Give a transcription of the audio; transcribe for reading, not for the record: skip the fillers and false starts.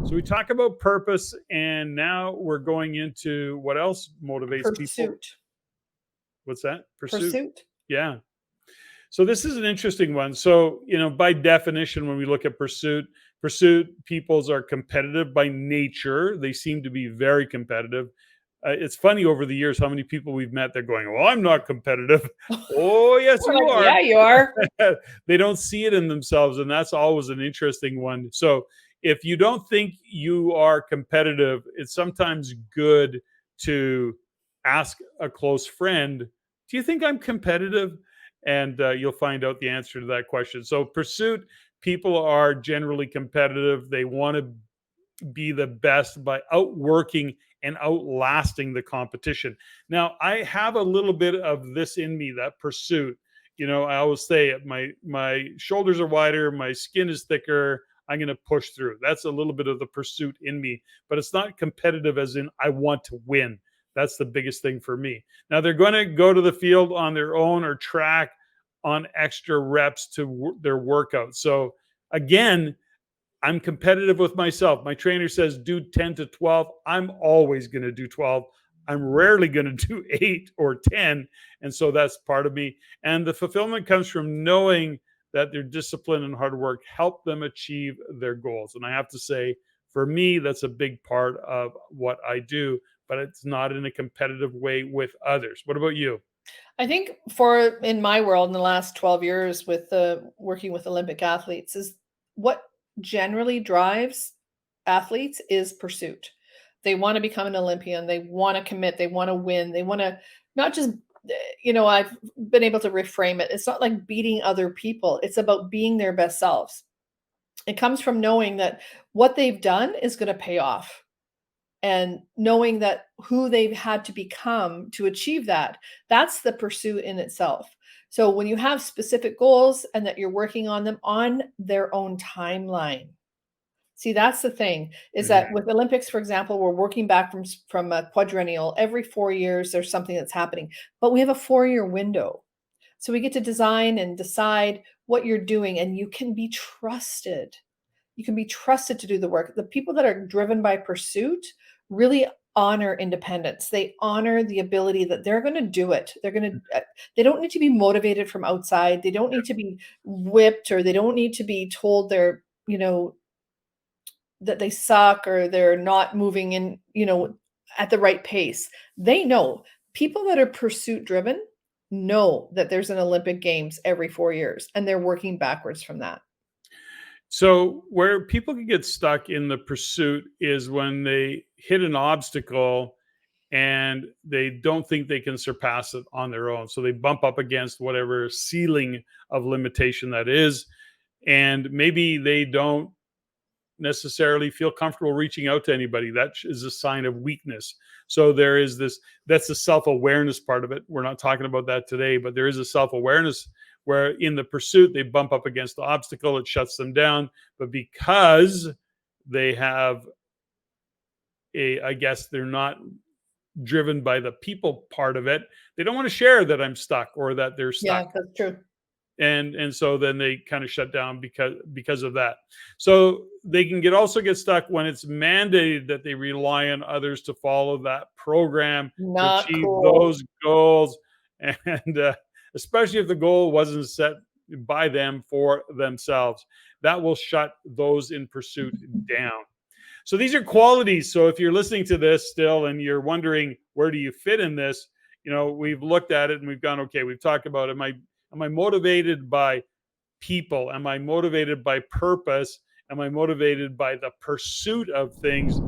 So we talk about purpose, and now we're going into what else motivates people. Pursuit. What's that? Pursuit. Yeah. So this is an interesting one. So, by definition, when we look at pursuit peoples are competitive by nature. They seem to be very competitive. It's funny over the years how many people we've met. They're going, "Well, I'm not competitive." Oh, yes, We're you like, are. yeah, you are. They don't see it in themselves, and that's always an interesting one. So if you don't think you are competitive, it's sometimes good to ask a close friend, "Do you think I'm competitive?" And you'll find out the answer to that question. So pursuit people are generally competitive. They want to be the best by outworking and outlasting the competition. Now, I have a little bit of this in me, that pursuit. I always say it, my shoulders are wider, my skin is thicker. I'm going to push through. That's a little bit of the pursuit in me, but it's not competitive as in I want to win. That's the biggest thing for me. Now, they're going to go to the field on their own or track on extra reps to their workout. So again, I'm competitive with myself. My trainer says do 10 to 12. I'm always going to do 12. I'm rarely going to do 8 or 10. And so that's part of me. And the fulfillment comes from knowing that their discipline and hard work help them achieve their goals. And I have to say, for me, that's a big part of what I do, but it's not in a competitive way with others. What about you? I think in my world in the last 12 years with working with Olympic athletes is what generally drives athletes is pursuit. They want to become an Olympian. They want to commit. They want to win. They want to not just, I've been able to reframe it. It's not like beating other people. It's about being their best selves. It comes from knowing that what they've done is going to pay off, and knowing that who they've had to become to achieve that's the pursuit in itself. So when you have specific goals and that you're working on them on their own timeline, see, that's the thing, is that with Olympics, for example, we're working back from a quadrennial. Every 4 years, there's something that's happening, but we have a 4-year window. So we get to design and decide what you're doing, and you can be trusted. You can be trusted to do the work. The people that are driven by pursuit really honor independence. They honor the ability that they're going to do it. They don't need to be motivated from outside. They don't need to be whipped, or they don't need to be told they're, that they suck or they're not moving in, at the right pace. They know people that are pursuit driven know that there's an Olympic Games every 4 years, and they're working backwards from that. So where people can get stuck in the pursuit is when they hit an obstacle and they don't think they can surpass it on their own. So they bump up against whatever ceiling of limitation that is. And maybe they don't necessarily feel comfortable reaching out to anybody. That is a sign of weakness. So there is that's the self-awareness part of it. We're not talking about that today, but there is a self-awareness where in the pursuit, they bump up against the obstacle, it shuts them down. But because they have I guess they're not driven by the people part of it, they don't want to share that I'm stuck or that they're stuck. Yeah, that's true. And so then they kind of shut down because of that. So they can also get stuck when it's mandated that they rely on others to follow that program Not to achieve cool. those goals, and especially if the goal wasn't set by them for themselves, that will shut those in pursuit down. So these are qualities. So if you're listening to this still and you're wondering where do you fit in this, we've looked at it and we've gone, okay, we've talked about Am I motivated by people? Am I motivated by purpose? Am I motivated by the pursuit of things?